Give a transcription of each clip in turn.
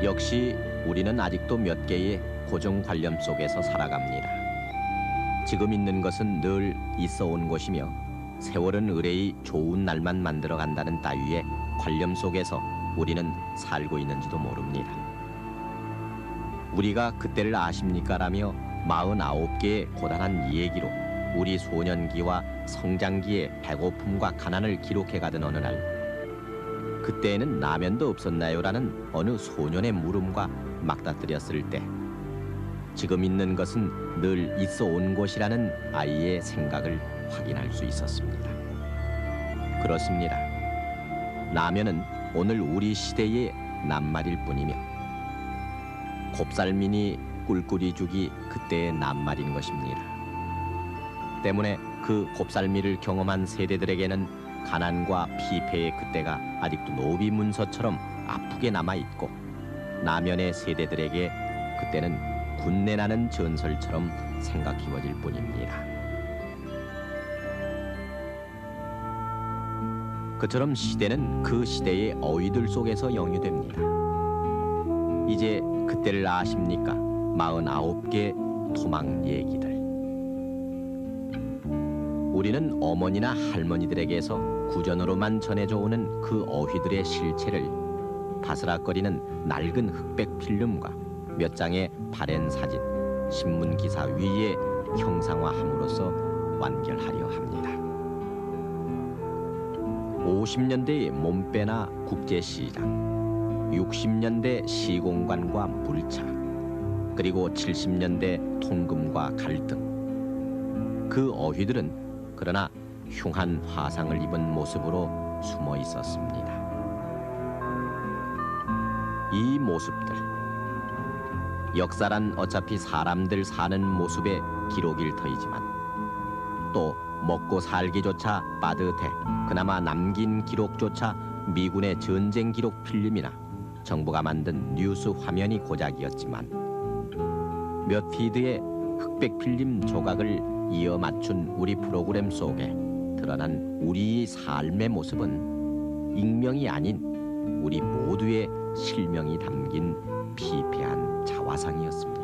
역시 우리는 아직도 몇 개의 고정관념 속에서 살아갑니다. 지금 있는 것은 늘 있어 온 것이며 세월은 의뢰의 좋은 날만 만들어 간다는 따위의 관념 속에서 우리는 살고 있는지도 모릅니다. 우리가 그때를 아십니까? 라며 49개의 고단한 이야기로 우리 소년기와 성장기의 배고픔과 가난을 기록해가던 어느 날, 그때에는 라면도 없었나요? 라는 어느 소년의 물음과 맞닥뜨렸을 때 지금 있는 것은 늘 있어 온 것이라는 아이의 생각을 확인할 수 있었습니다. 그렇습니다. 라면은 오늘 우리 시대의 낱말일 뿐이며 곱살미니 꿀꿀이죽이 그때의 낱말인 것입니다. 때문에 그 곱살미를 경험한 세대들에게는 가난과 피폐의 그때가 아직도 노비문서처럼 아프게 남아있고, 라면의 세대들에게 그때는 군내나는 전설처럼 생각해워질 뿐입니다. 그처럼 시대는 그 시대의 어휘들 속에서 영유됩니다. 이제 그때를 아십니까? 49개 토막 얘기들. 우리는 어머니나 할머니들에게서 구전으로만 전해져 오는 그 어휘들의 실체를 바스락거리는 낡은 흑백 필름과 몇 장의 바랜 사진, 신문 기사 위에 형상화함으로써 완결하려 합니다. 50년대의 몸빼나 국제시장, 60년대 시공간과 물차, 그리고 70년대 통금과 갈등. 그 어휘들은 그러나 흉한 화상을 입은 모습으로 숨어 있었습니다. 이 모습들, 역사란 어차피 사람들 사는 모습의 기록일 터이지만 또 먹고 살기조차 빠듯해 그나마 남긴 기록조차 미군의 전쟁 기록 필름이나 정부가 만든 뉴스 화면이 고작이었지만 몇 피드의 흑백 필름 조각을 이어 맞춘 우리 프로그램 속에 드러난 우리의 삶의 모습은 익명이 아닌 우리 모두의 실명이 담긴 피폐한 자화상이었습니다.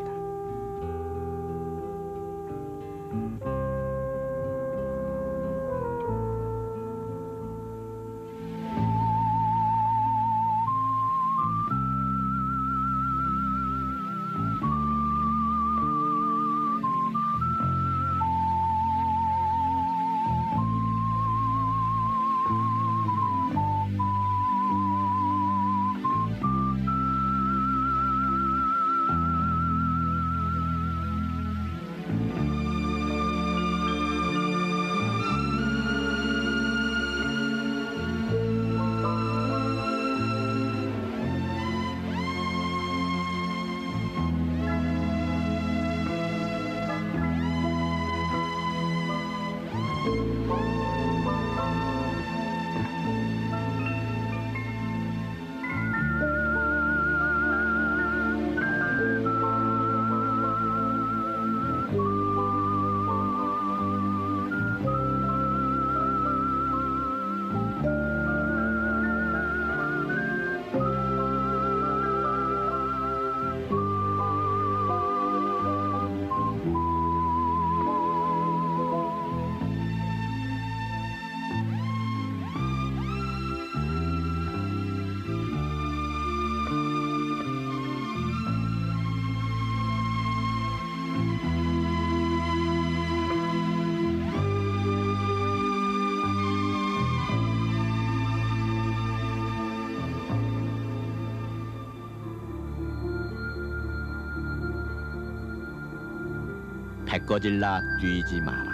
배꺼질라 뛰지 마라.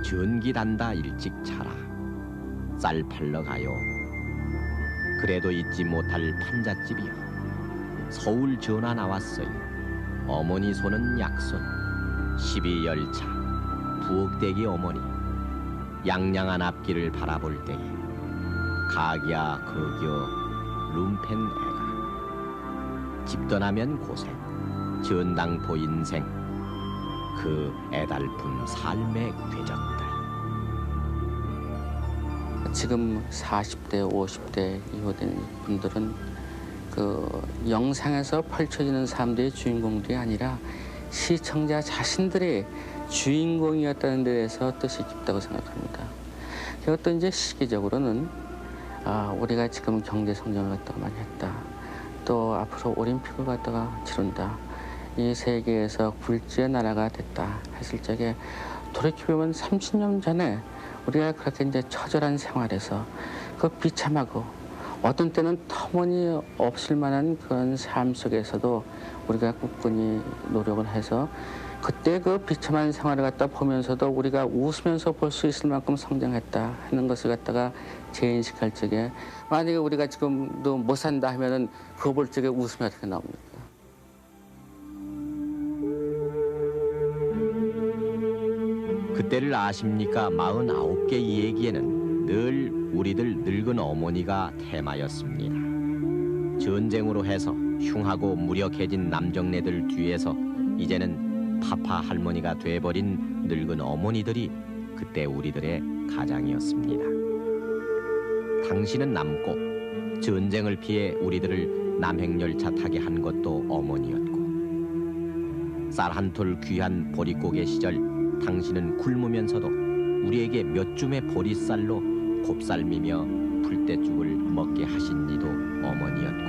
전기 단다 일찍 차라. 쌀 팔러 가요. 그래도 잊지 못할 판잣집이여. 서울 전화 나왔어요. 어머니 손은 약손. 12열차 부엌대기 어머니. 양양한 앞길을 바라볼 때에 가기야 거겨 룸펜 애가. 집 떠나면 고생, 전당포 인생, 그 애달픈 삶의 궤적들. 지금 40대, 50대 이후된 분들은 그 영상에서 펼쳐지는 사람들이 주인공들이 아니라 시청자 자신들이 주인공이었다는 데에서 뜻이 깊다고 생각합니다. 그것도 이제 시기적으로는 우리가 지금 경제 성장을 갖다가 많이 했다. 또 앞으로 올림픽을 갖다가 치른다. 이 세계에서 굴지의 나라가 됐다 했을 적에 돌이켜보면 30년 전에 우리가 그렇게 이제 처절한 생활에서 그 비참하고 어떤 때는 터무니없을 만한 그런 삶 속에서도 우리가 굳건히 노력을 해서 그때 그 비참한 생활을 갖다 보면서도 우리가 웃으면서 볼 수 있을 만큼 성장했다 하는 것을 갖다가 재인식할 적에 만약에 우리가 지금도 못 산다 하면은 그거 볼 적에 웃음이 어떻게 나옵니까? 그때를 아십니까? 49개 이야기에는 늘 우리들 늙은 어머니가 테마였습니다. 전쟁으로 해서 흉하고 무력해진 남정네들 뒤에서 이제는 파파 할머니가 돼버린 늙은 어머니들이 그때 우리들의 가장이었습니다. 당신은 남고 전쟁을 피해 우리들을 남행열차 타게 한 것도 어머니였고 쌀 한 톨 귀한 보릿고개 시절 당신은 굶으면서도 우리에게 몇 줌의 보리쌀로 곱살미며 풀떼죽을 먹게 하신 이도 어머니였고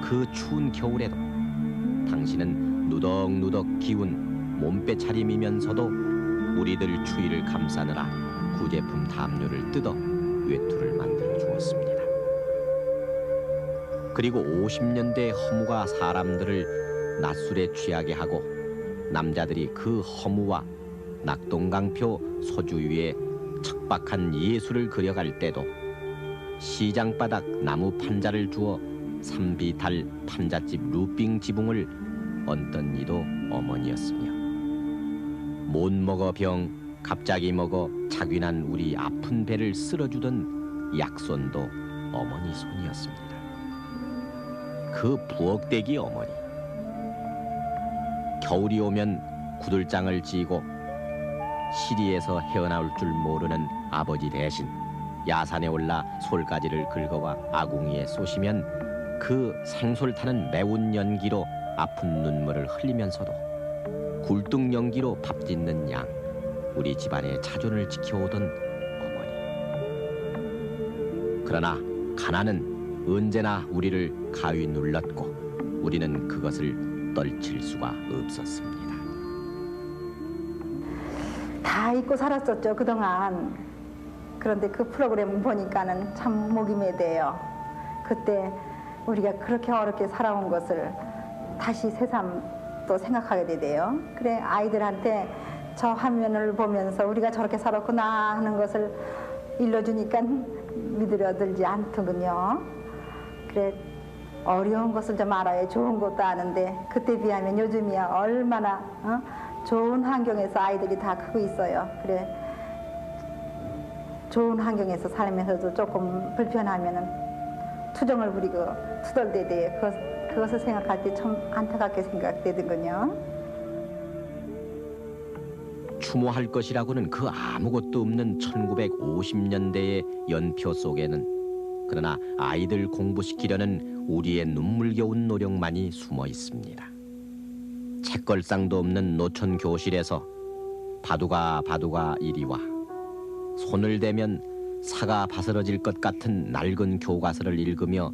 그 추운 겨울에도 당신은 누덕누덕 기운 몸빼 차림이면서도 우리들 추위를 감싸느라 구제품 담요를 뜯어 외투를 만들어 주었습니다. 그리고 50년대 허무가 사람들을 낮술에 취하게 하고 남자들이 그 허무와 낙동강표 소주 위에 척박한 예술을 그려갈 때도 시장바닥 나무 판자를 주어 삼비달 판잣집 루빙 지붕을 얹던 이도 어머니였으며 못 먹어 병 갑자기 먹어 자귀난 우리 아픈 배를 쓸어주던 약손도 어머니 손이었습니다. 그 부엌대기 어머니 겨울이 오면 구들장을 지고 시리에서 헤어나올 줄 모르는 아버지 대신 야산에 올라 솔가지를 긁어와 아궁이에 쏘시면 그 생솔 타는 매운 연기로 아픈 눈물을 흘리면서도 굴뚝 연기로 밥 짓는 양 우리 집안의 자존을 지켜오던 어머니. 그러나 가난은 언제나 우리를 가위 눌렀고 우리는 그것을 떨칠 수가 없었습니다. 다 잊고 살았었죠 그동안. 그런데 그 프로그램 보니까는 참 목이 메대요. 그때 우리가 그렇게 어렵게 살아온 것을 다시 새삼 또 생각하게 되대요. 그래 아이들한테 저 화면을 보면서 우리가 저렇게 살았구나 하는 것을 일러주니까 믿으려들지 않더군요. 그래 어려운 것을 좀 알아야 좋은 것도 아는데 그때 비하면 요즘이야 얼마나 좋은 환경에서 아이들이 다 크고 있어요. 그래 좋은 환경에서 살면서도 조금 불편하면은 투정을 부리고 투덜대대 그것을 생각할 때 참 안타깝게 생각되더군요. 추모할 것이라고는 그 아무것도 없는 1950년대의 연표 속에는 그러나 아이들 공부시키려는 우리의 눈물겨운 노력만이 숨어 있습니다. 책걸상도 없는 노천 교실에서 바둑아 이리와 손을 대면 사가 바스러질 것 같은 낡은 교과서를 읽으며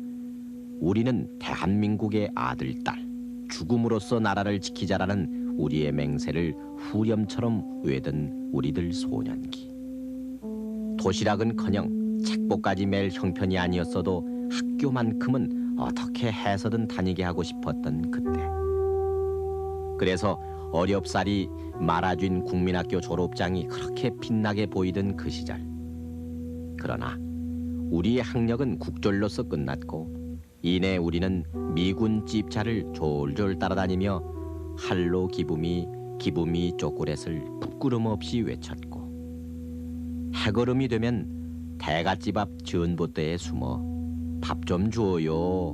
우리는 대한민국의 아들, 딸, 죽음으로써 나라를 지키자라는 우리의 맹세를 후렴처럼 외던 우리들 소년기. 도시락은커녕 책복까지 맬 형편이 아니었어도 학교만큼은 어떻게 해서든 다니게 하고 싶었던 그때. 그래서 어렵사리 말아준 국민학교 졸업장이 그렇게 빛나게 보이던 그 시절. 그러나 우리의 학력은 국졸로서 끝났고 이내 우리는 미군 찝차를 졸졸 따라다니며 할로 기부미 쪼꼬렛을 부끄럼 없이 외쳤고 해걸음이 되면 대갓집 앞 전봇대에 숨어 밥 좀 주어요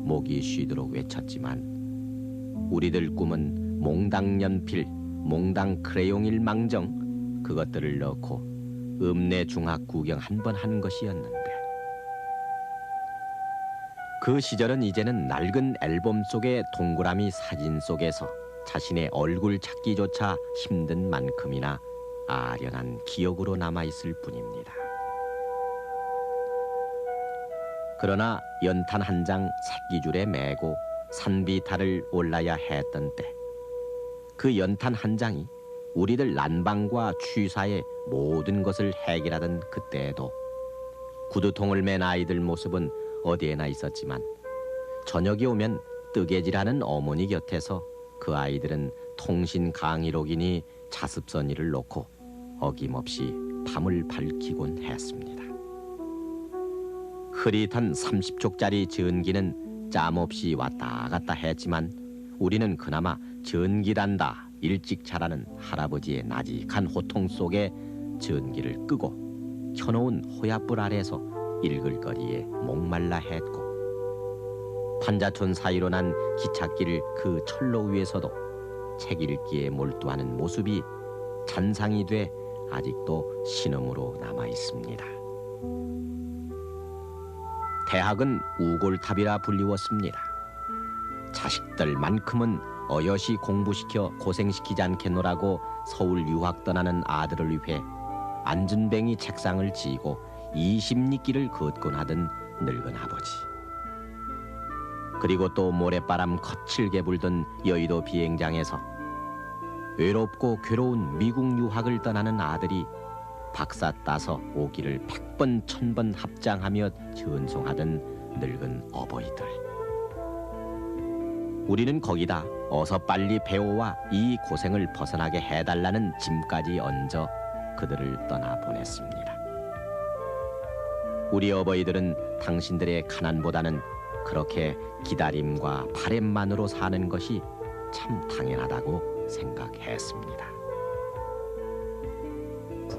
목이 쉬도록 외쳤지만 우리들 꿈은 몽당 연필, 몽당 크레용일 망정 그것들을 넣고 읍내 중학 구경 한 번 한 것이었는데 그 시절은 이제는 낡은 앨범 속의 동그라미 사진 속에서 자신의 얼굴 찾기조차 힘든 만큼이나 아련한 기억으로 남아있을 뿐입니다. 그러나 연탄 한 장 새끼줄에 매고 산비탈을 올라야 했던 때, 그 연탄 한 장이 우리들 난방과 취사의 모든 것을 해결하던 그때에도 구두통을 맨 아이들 모습은 어디에나 있었지만, 저녁이 오면 뜨개질하는 어머니 곁에서 그 아이들은 통신 강의록이니 자습선이를 놓고 어김없이 밤을 밝히곤 했습니다. 흐릿한 30촉짜리 전기는 짬없이 왔다 갔다 했지만 우리는 그나마 전기단다 일찍 자라는 할아버지의 나직한 호통 속에 전기를 끄고 켜놓은 호야불 아래서 읽을 거리에 목말라 했고, 판자촌 사이로 난 기찻길 그 철로 위에서도 책 읽기에 몰두하는 모습이 잔상이 돼 아직도 신음으로 남아 있습니다. 대학은 우골탑이라 불리웠습니다. 자식들만큼은 어여시 공부시켜 고생시키지 않겠노라고 서울 유학 떠나는 아들을 위해 안전뱅이 책상을 지고 20리길을 걷곤 하던 늙은 아버지. 그리고 또 모래바람 거칠게 불던 여의도 비행장에서 외롭고 괴로운 미국 유학을 떠나는 아들이 박사 따서 오기를 100번 1000번 합장하며 전송하던 늙은 어버이들. 우리는 거기다 어서 빨리 배워와 이 고생을 벗어나게 해달라는 짐까지 얹어 그들을 떠나보냈습니다. 우리 어버이들은 당신들의 가난보다는 그렇게 기다림과 바램만으로 사는 것이 참 당연하다고 생각했습니다.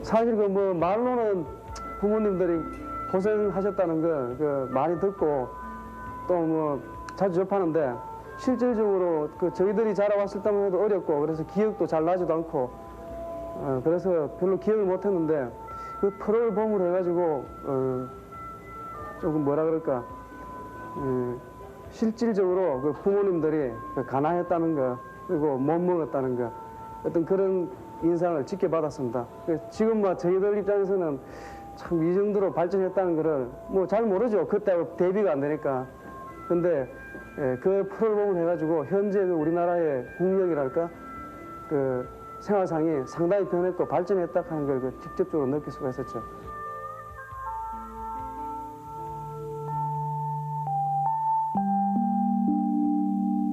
사실 그 뭐 말로는 부모님들이 고생하셨다는 거 많이 듣고 또 뭐 자주 접하는데, 실질적으로 그 저희들이 자라왔을 때만 해도 어렵고 그래서 기억도 잘 나지도 않고 그래서 별로 기억을 못했는데, 그 프로를 봄으로 해가지고 조금 뭐라 그럴까, 실질적으로 그 부모님들이 그 가난했다는 거 그리고 못 먹었다는 거 어떤 그런 인상을 짙게 받았습니다. 지금 뭐 저희들 입장에서는 참 이 정도로 발전했다는 거를 뭐 잘 모르죠. 그때 대비가 안 되니까. 근데 그 프로그램을 해가지고 현재 우리나라의 국력이랄까 그 생활상이 상당히 변했고 발전했다 하는 걸 직접적으로 느낄 수가 있었죠.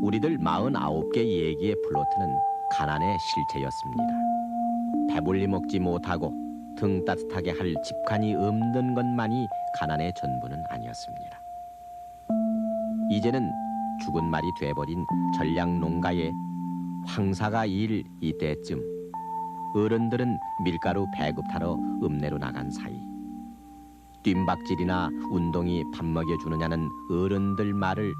우리들 49개 얘기의 플로트는 가난의 실체였습니다. 배불리 먹지 못하고 등 따뜻하게 할 집칸이 없는 것만이 가난의 전부는 아니었습니다. 이제는 죽은 말이 돼버린 전량 농가에 황사가 일 이때쯤 어른들은 밀가루 배급 타러 읍내로 나간 사이 뜀박질이나 운동이 밥 먹여주느냐는 어른들 말을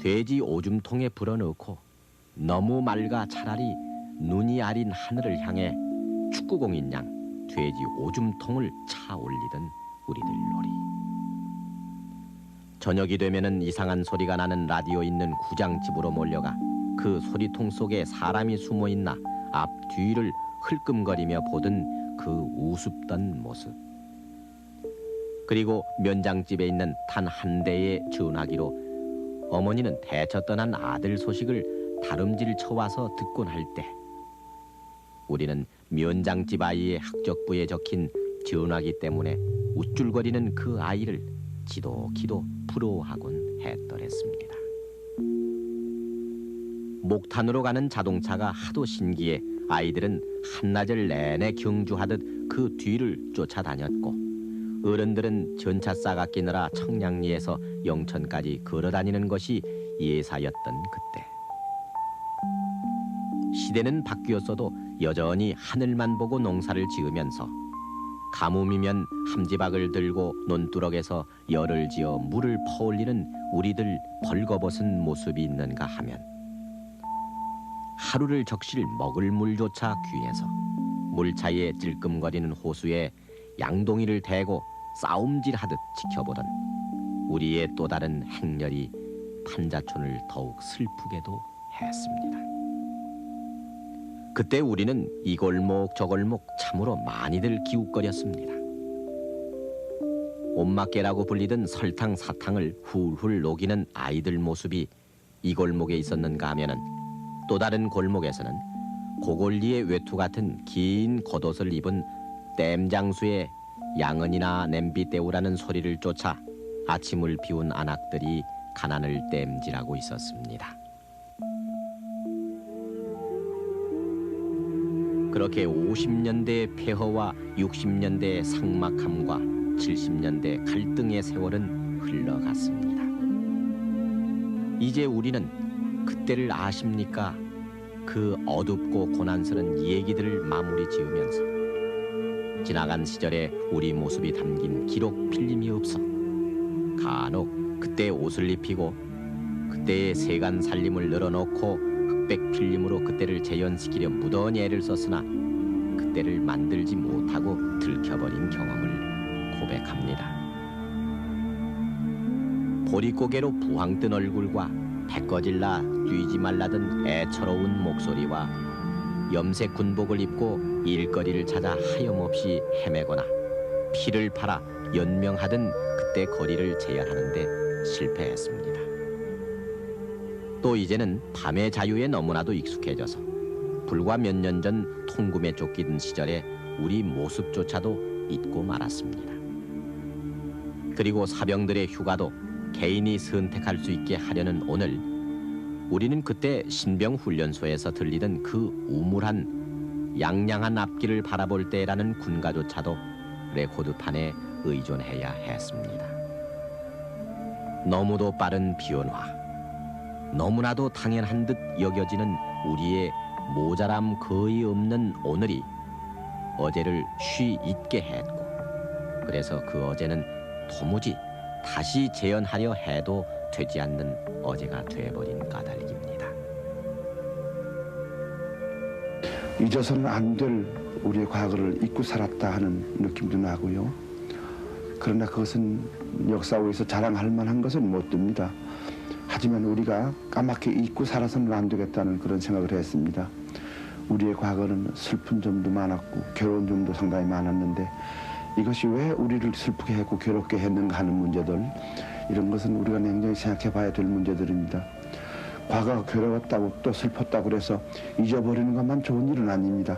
돼지 오줌통에 불어넣고 너무 맑아 차라리 눈이 아린 하늘을 향해 축구공인 양 돼지 오줌통을 차 올리던 우리들 놀이. 저녁이 되면은 이상한 소리가 나는 라디오 있는 구장집으로 몰려가 그 소리통 속에 사람이 숨어있나 앞 뒤를 흘끔거리며 보던 그 우습던 모습. 그리고 면장집에 있는 단 한 대의 전화기로 어머니는 대처 떠난 아들 소식을 다름질 쳐와서 듣곤 할 때 우리는 면장집 아이의 학적부에 적힌 전화기 때문에 우쭐거리는 그 아이를 지독히도 부러워하곤 했더랬습니다. 목탄으로 가는 자동차가 하도 신기해 아이들은 한나절 내내 경주하듯 그 뒤를 쫓아다녔고, 어른들은 전차 싸가 끼느라 청량리에서 영천까지 걸어다니는 것이 예사였던 그때. 시대는 바뀌었어도 여전히 하늘만 보고 농사를 지으면서 가뭄이면 함지박을 들고 논두럭에서 열을 지어 물을 퍼올리는 우리들 벌거벗은 모습이 있는가 하면 하루를 적실 먹을 물조차 귀해서 물차에 찔끔거리는 호수에 양동이를 대고 싸움질하듯 지켜보던 우리의 또 다른 행렬이 판자촌을 더욱 슬프게도 했습니다. 그때 우리는 이 골목 저 골목 참으로 많이들 기웃거렸습니다. 옴막개라고 불리던 설탕 사탕을 훌훌 녹이는 아이들 모습이 이 골목에 있었는가 하면은 또 다른 골목에서는 고골리의 외투 같은 긴 겉옷을 입은 댐장수에 양은이나 냄비 때우라는 소리를 쫓아 아침을 비운 안악들이 가난을 땜질하고 있었습니다. 그렇게 50년대의 폐허와 60년대의 삭막함과 70년대 갈등의 세월은 흘러갔습니다. 이제 우리는 그때를 아십니까? 그 어둡고 고난스런 얘기들을 마무리 지으면서 지나간 시절의 우리 모습이 담긴 기록 필름이 없어 간혹 그때 옷을 입히고 그때의 세간 살림을 늘어놓고 흑백 필름으로 그때를 재현시키려 무더운 애를 썼으나 그때를 만들지 못하고 들켜버린 경험을 고백합니다. 보릿고개로 부황 뜬 얼굴과 배꺼질라 뛰지 말라던 애처로운 목소리와 염색 군복을 입고 일거리를 찾아 하염없이 헤매거나 피를 팔아 연명하던 그때 거리를 재현하는데 실패했습니다. 또 이제는 밤의 자유에 너무나도 익숙해져서 불과 몇 년 전 통금에 쫓기던 시절에 우리 모습조차도 잊고 말았습니다. 그리고 사병들의 휴가도 개인이 선택할 수 있게 하려는 오늘 우리는 그때 신병훈련소에서 들리던 그 우물한 양양한 앞길을 바라볼 때라는 군가조차도 레코드판에 의존해야 했습니다. 너무도 빠른 변화, 너무나도 당연한 듯 여겨지는 우리의 모자람 거의 없는 오늘이 어제를 쉬 잊게 했고 그래서 그 어제는 도무지 다시 재현하려 해도 되지 않는 어제가 돼버린 까닭입니다. 잊어서는 안 될 우리의 과거를 잊고 살았다 하는 느낌도 나고요. 그러나 그것은 역사에서 자랑할 만한 것은 못 됩니다. 하지만 우리가 까맣게 잊고 살아서는 안 되겠다는 그런 생각을 했습니다. 우리의 과거는 슬픈 점도 많았고 괴로운 점도 상당히 많았는데 이것이 왜 우리를 슬프게 했고 괴롭게 했는가 하는 문제들, 이런 것은 우리가 냉정히 생각해 봐야 될 문제들입니다. 과거가 괴로웠다고 또 슬펐다고 그래서 잊어버리는 것만 좋은 일은 아닙니다.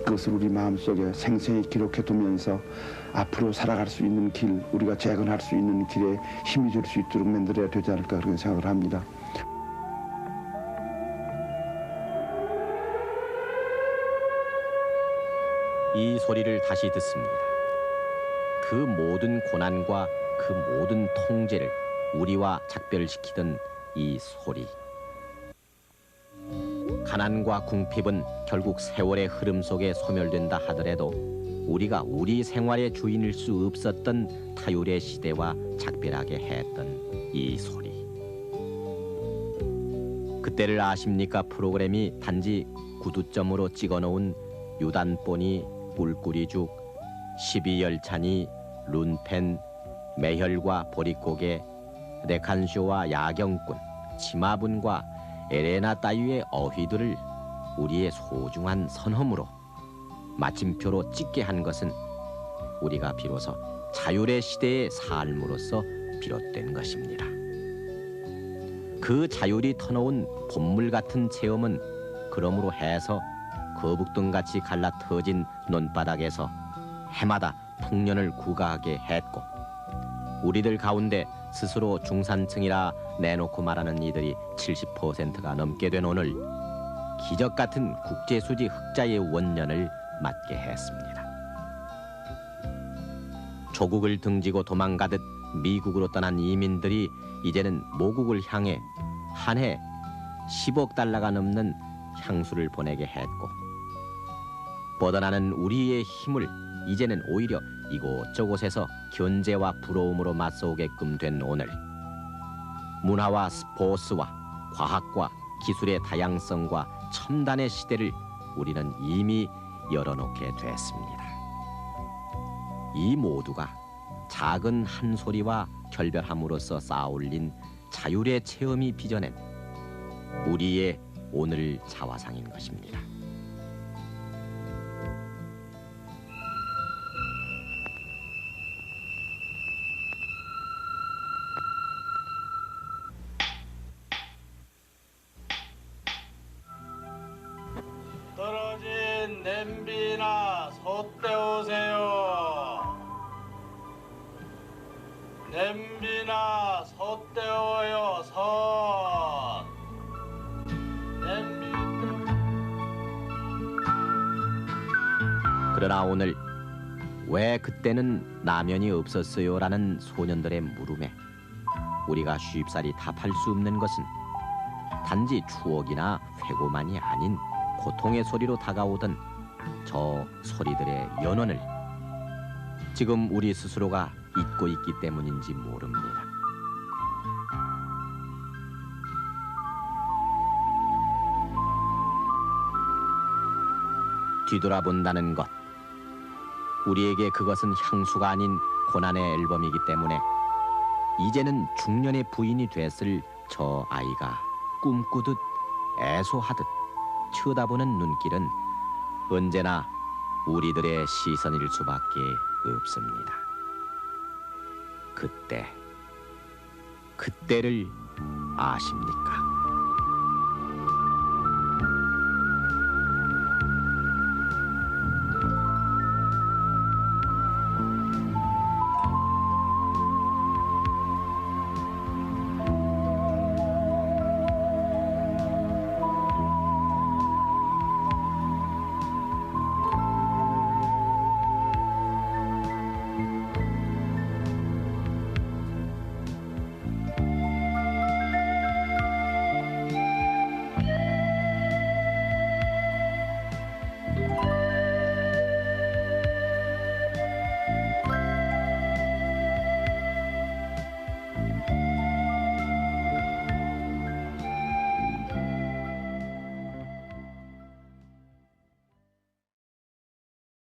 그것을 우리 마음속에 생생히 기록해 두면서 앞으로 살아갈 수 있는 길, 우리가 재건할 수 있는 길에 힘이 될 수 있도록 만들어야 되지 않을까 그런 생각을 합니다. 이 소리를 다시 듣습니다. 그 모든 고난과 그 모든 통제를 우리와 작별시키던 이 소리. 가난과 궁핍은 결국 세월의 흐름 속에 소멸된다 하더라도 우리가 우리 생활의 주인일 수 없었던 타율의 시대와 작별하게 했던 이 소리. 그때를 아십니까? 프로그램이 단지 구두점으로 찍어놓은 유단보니, 뿔꾸리죽, 12열찬이, 룬펜, 매혈과 보릿고개, 네칸쇼와 야경꾼, 치마분과 에레나 따위의 어휘들을 우리의 소중한 선험으로 마침표로 찍게 한 것은 우리가 비로소 자율의 시대의 삶으로서 비롯된 것입니다. 그 자율이 터놓은 본물 같은 체험은 그러므로 해서 거북등같이 갈라 터진 논바닥에서 해마다 풍년을 구가하게 했고 우리들 가운데 스스로 중산층이라 내놓고 말하는 이들이 70%가 넘게 된 오늘 기적 같은 국제수지 흑자의 원년을 맞게 했습니다. 조국을 등지고 도망가듯 미국으로 떠난 이민들이 이제는 모국을 향해 한 해 10억 달러가 넘는 향수를 보내게 했고 뻗어나는 우리의 힘을 이제는 오히려 이곳저곳에서 견제와 부러움으로 맞서오게끔 된 오늘 문화와 스포츠와 과학과 기술의 다양성과 첨단의 시대를 우리는 이미 열어놓게 됐습니다. 이 모두가 작은 한 소리와 결별함으로써 쌓아올린 자율의 체험이 빚어낸 우리의 오늘 자화상인 것입니다. 떨어진 냄비나 솥 떼오세요. 냄비나 솥 떼어요. 솥. 냄비. 그러나 오늘 왜 그때는 라면이 없었어요라는 소년들의 물음에 우리가 쉽사리 답할 수 없는 것은 단지 추억이나 회고만이 아닌 고통의 소리로 다가오던 저 소리들의 연원을 지금 우리 스스로가 잊고 있기 때문인지 모릅니다. 뒤돌아본다는 것, 우리에게 그것은 향수가 아닌 고난의 앨범이기 때문에 이제는 중년의 부인이 됐을 저 아이가 꿈꾸듯 애소하듯 쳐다보는 눈길은 언제나 우리들의 시선일 수밖에 없습니다. 그때를 아십니까?